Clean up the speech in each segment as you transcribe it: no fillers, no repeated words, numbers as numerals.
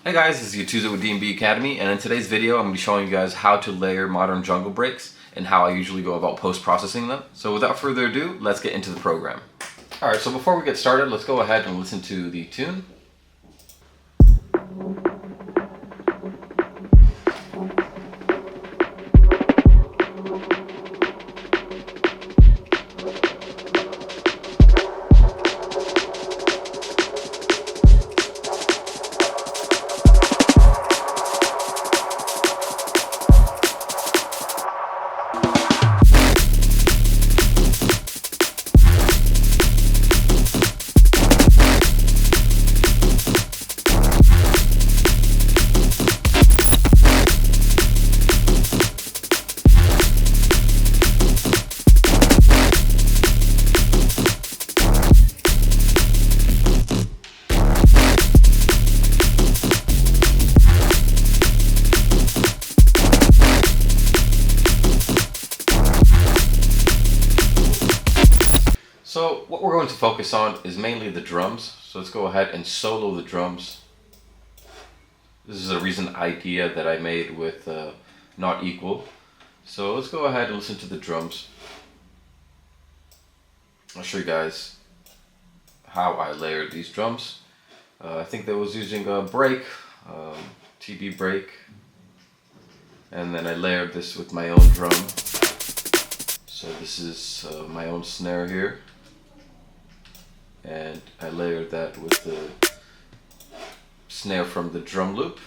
Hey guys, this is Yatuza with DNB Academy, and in today's video I'm going to be showing you guys how to layer modern jungle breaks and how I usually go about post-processing them. So without further ado, let's get into the program. Alright, so before we get started, let's go ahead and listen to the tune. So what we're going to focus on is mainly the drums. So let's go ahead and solo the drums. This is a recent idea that I made with Not Equal. So let's go ahead and listen to the drums. I'll show you guys how I layered these drums. I think that was using a break, TB break, and then I layered this with my own drum. So this is my own snare here, and I layered that with the snare from the drum loop.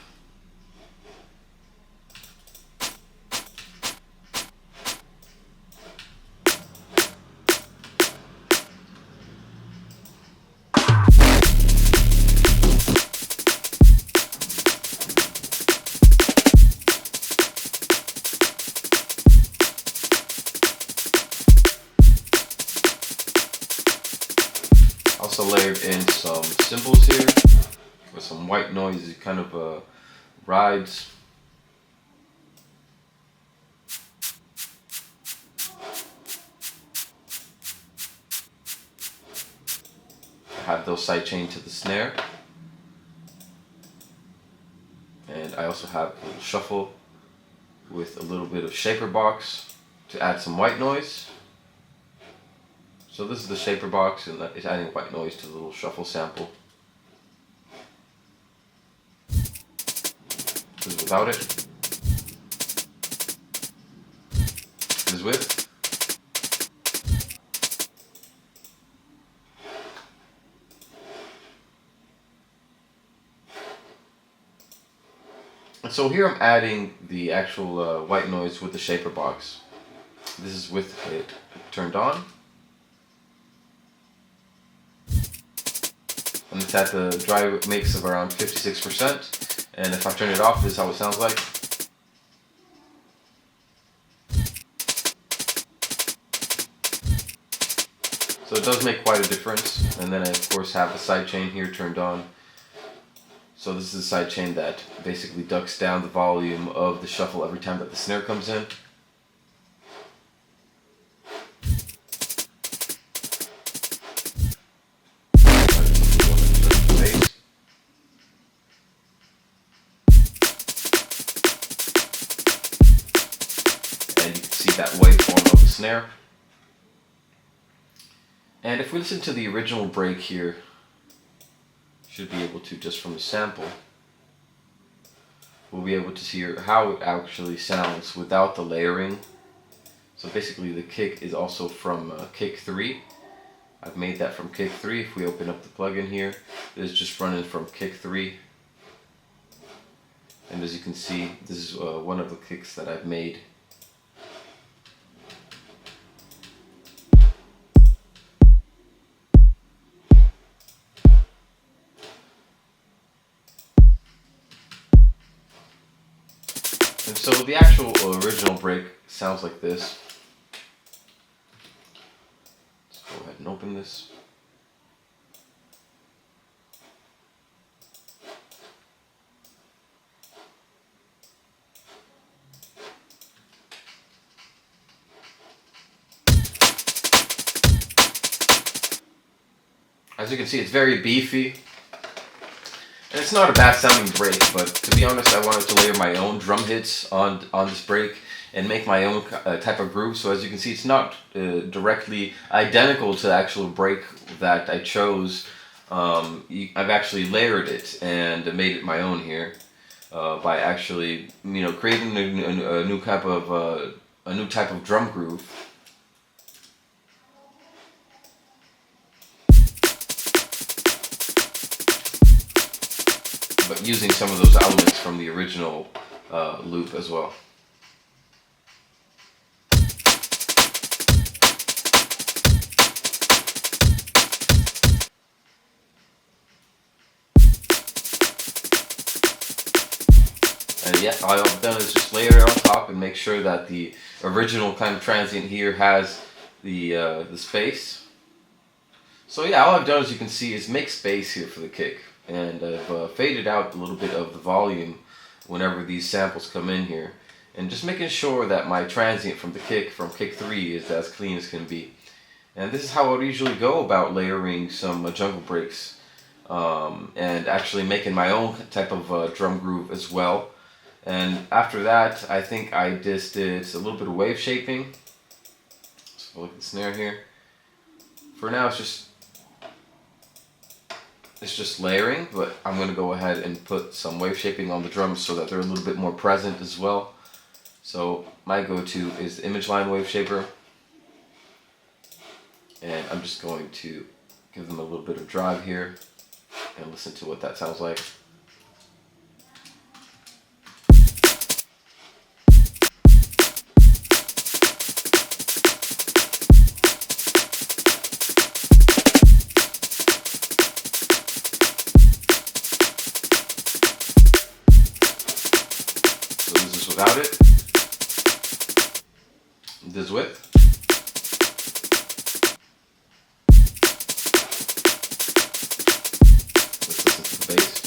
Also layered in some cymbals here with some white noise, kind of rides. I have those sidechained to the snare, and I also have a little shuffle with a little bit of shaper box to add some white noise. So this is the shaper box, and it's adding white noise to the little shuffle sample. This is without it. This is with. And so here I'm adding the actual white noise with the shaper box. This is with it turned on. And it's at the dry mix of around 56%, and if I turn it off, this is how it sounds like. So it does make quite a difference. And then I of course have the sidechain here turned on. So this is a sidechain that basically ducks down the volume of the shuffle every time that the snare comes in. That waveform of the snare. And if we listen to the original break here, should be able to, just from the sample, we'll be able to hear how it actually sounds without the layering. So basically the kick is also from kick 3. I've made that from kick 3. If we open up the plugin here, it's just running from kick 3. And as you can see, this is one of the kicks that I've made. And so the actual original break sounds like this. Let's go ahead and open this. As you can see, it's very beefy. And it's not a bad sounding break, but to be honest, I wanted to layer my own drum hits on this break and make my own type of groove. So as you can see, it's not directly identical to the actual break that I chose. I've actually layered it and made it my own here by actually, creating a new type of drum groove. But using some of those elements from the original loop as well. And yeah, all I've done is just layer it on top and make sure that the original kind of transient here has the space. So yeah, all I've done, as you can see, is make space here for the kick. And I've faded out a little bit of the volume whenever these samples come in here. And just making sure that my transient from the kick, from kick 3, is as clean as can be. And this is how I would usually go about layering some jungle breaks. And actually making my own type of drum groove as well. And after that, I think I just did a little bit of wave shaping. So look at the snare here. For now, it's just layering, but I'm going to go ahead and put some wave shaping on the drums so that they're a little bit more present as well. So my go-to is the image line wave shaper. And I'm just going to give them a little bit of drive here and listen to what that sounds like. Without it, this width. Let's listen to the bass.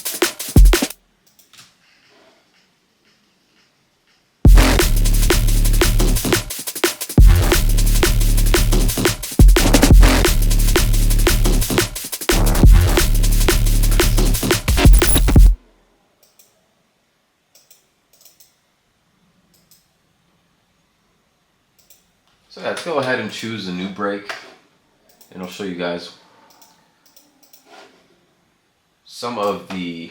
So yeah, let's go ahead and choose a new break, and I'll show you guys some of the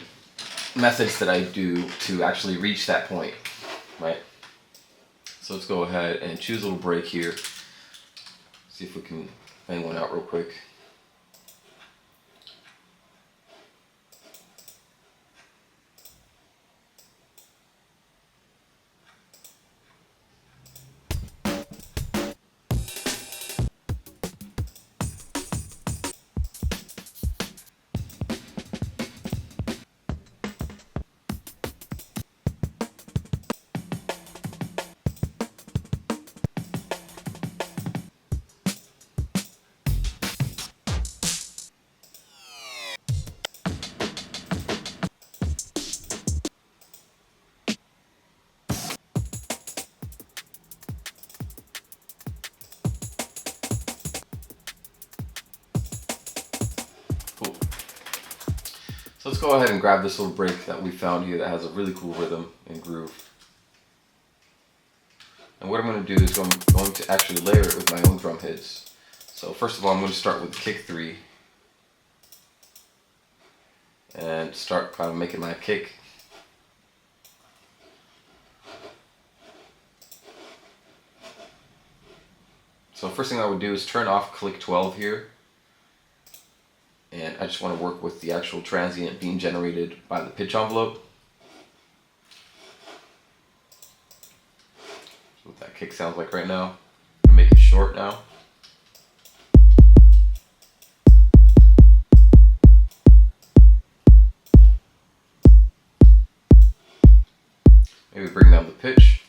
methods that I do to actually reach that point, right? So let's go ahead and choose a little break here. See if we can bang one out real quick. Cool. So let's go ahead and grab this little break that we found here that has a really cool rhythm and groove. And what I'm going to do is I'm going to actually layer it with my own drum hits. So first of all, I'm going to start with kick 3 and start kind of making my kick. So first thing I would do is turn off click 12 here. And I just want to work with the actual transient being generated by the pitch envelope. That's what that kick sounds like right now. I'm going to make it short now. Maybe bring down the pitch.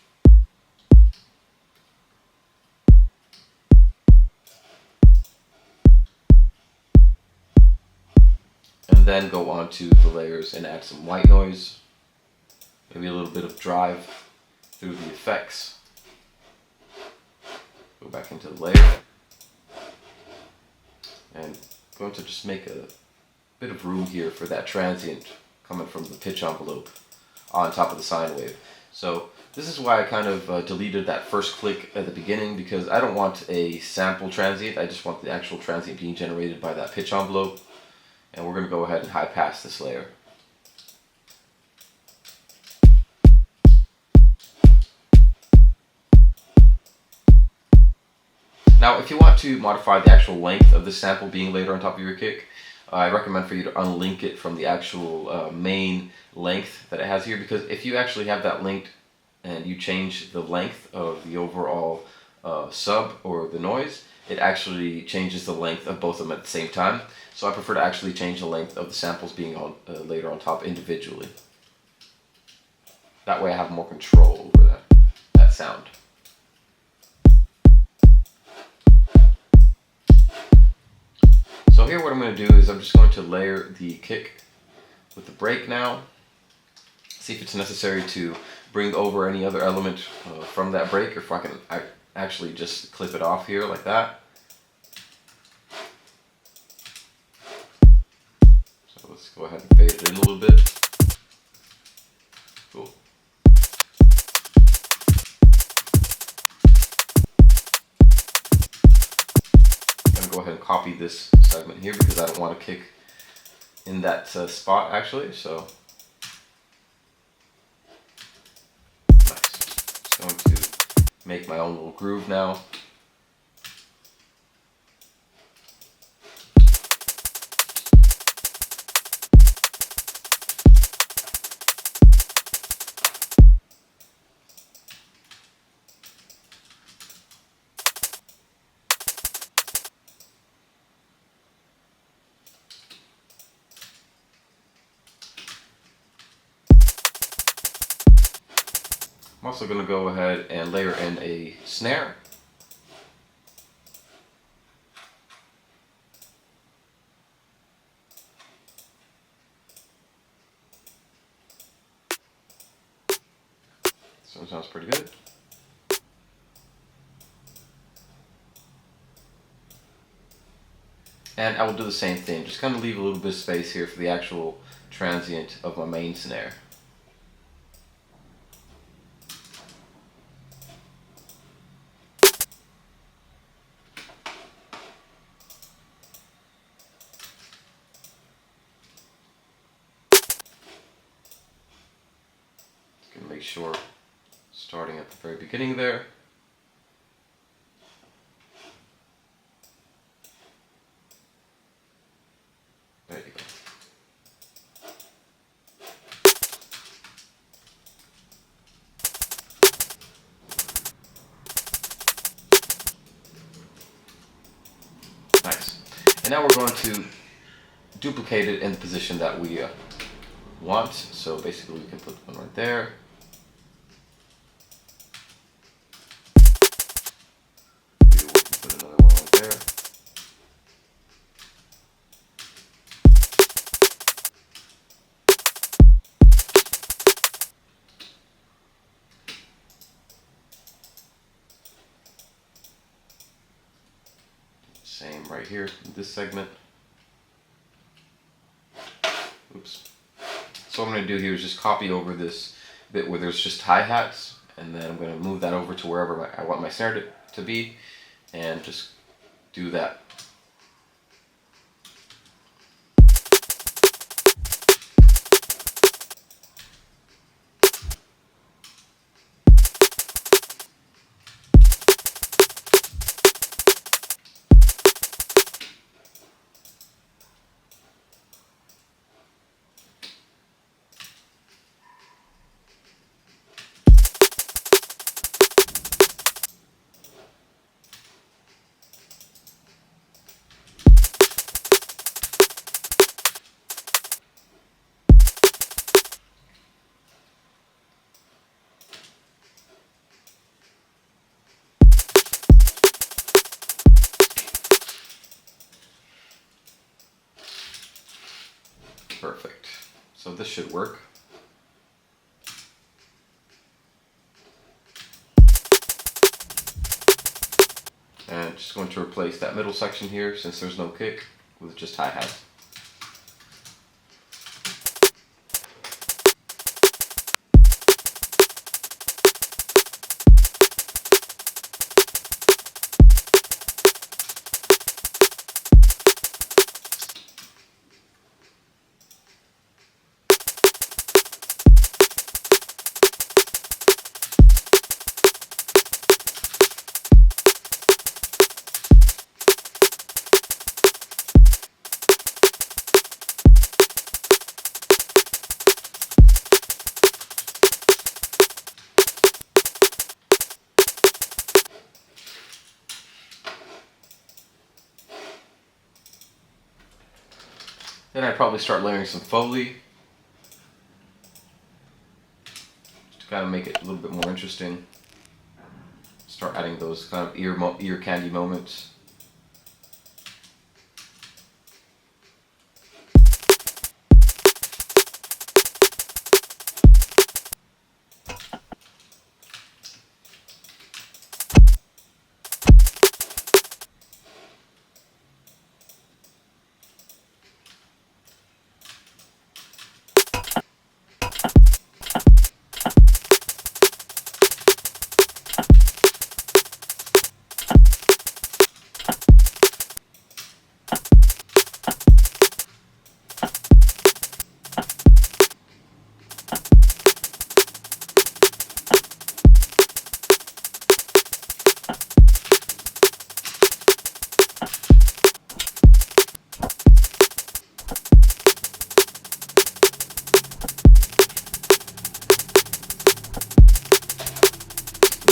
And then go on to the layers and add some white noise. Maybe a little bit of drive through the effects. Go back into the layer. And going to just make a bit of room here for that transient coming from the pitch envelope on top of the sine wave. So this is why I kind of deleted that first click at the beginning, because I don't want a sample transient. I just want the actual transient being generated by that pitch envelope. And we're going to go ahead and high pass this layer. Now, if you want to modify the actual length of the sample being laid on top of your kick, I recommend for you to unlink it from the actual main length that it has here, because if you actually have that linked and you change the length of the overall sub or the noise, it actually changes the length of both of them at the same time. So I prefer to actually change the length of the samples being later on top individually. That way I have more control over that sound. So here what I'm going to do is I'm just going to layer the kick with the break now. See if it's necessary to bring over any other element from that break, or if I can actually just clip it off here like that. So let's go ahead and fade it in a little bit. Cool. I'm going to go ahead and copy this segment here because I don't want to kick in that spot actually. So nice. Just going to make my own little groove now. I'm also going to go ahead and layer in a snare. This one sounds pretty good. And I will do the same thing, just kind of leave a little bit of space here for the actual transient of my main snare. Make sure, starting at the very beginning there. There you go. Nice. And now we're going to duplicate it in the position that we want. So basically we can put one right there. Same right here in this segment. Oops. So what I'm going to do here is just copy over this bit where there's just hi-hats, and then I'm going to move that over to wherever I want my snare to be, and just do that. Perfect. So this should work. And just going to replace that middle section here, since there's no kick, with just hi-hat. Then I'd probably start layering some Foley to kind of make it a little bit more interesting. Start adding those kind of ear candy moments.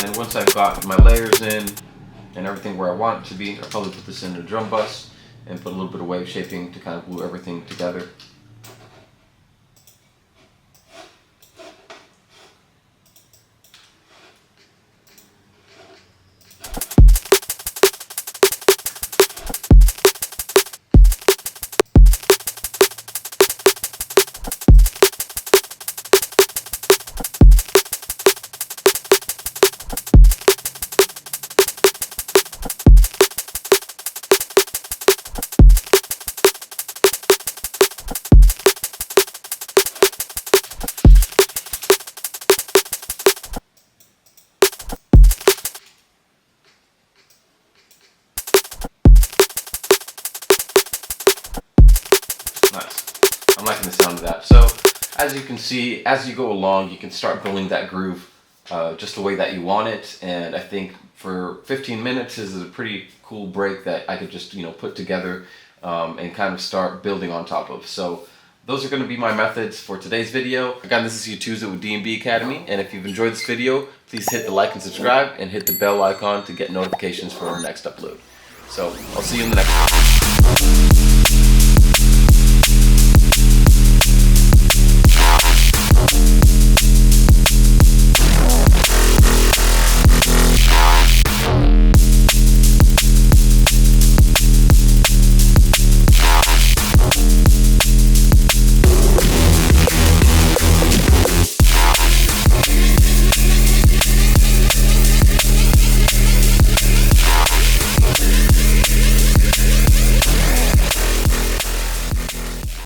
And once I've got my layers in and everything where I want it to be, I'll probably put this in a drum bus and put a little bit of wave shaping to kind of glue everything together. Nice. I'm liking the sound of that. So, as you can see, as you go along, you can start building that groove just the way that you want it. And I think for 15 minutes is a pretty cool break that I could just, put together and kind of start building on top of. So, those are going to be my methods for today's video. Again, this is your Tuesday with DNB Academy. And if you've enjoyed this video, please hit the like and subscribe and hit the bell icon to get notifications for our next upload. So, I'll see you in the next one.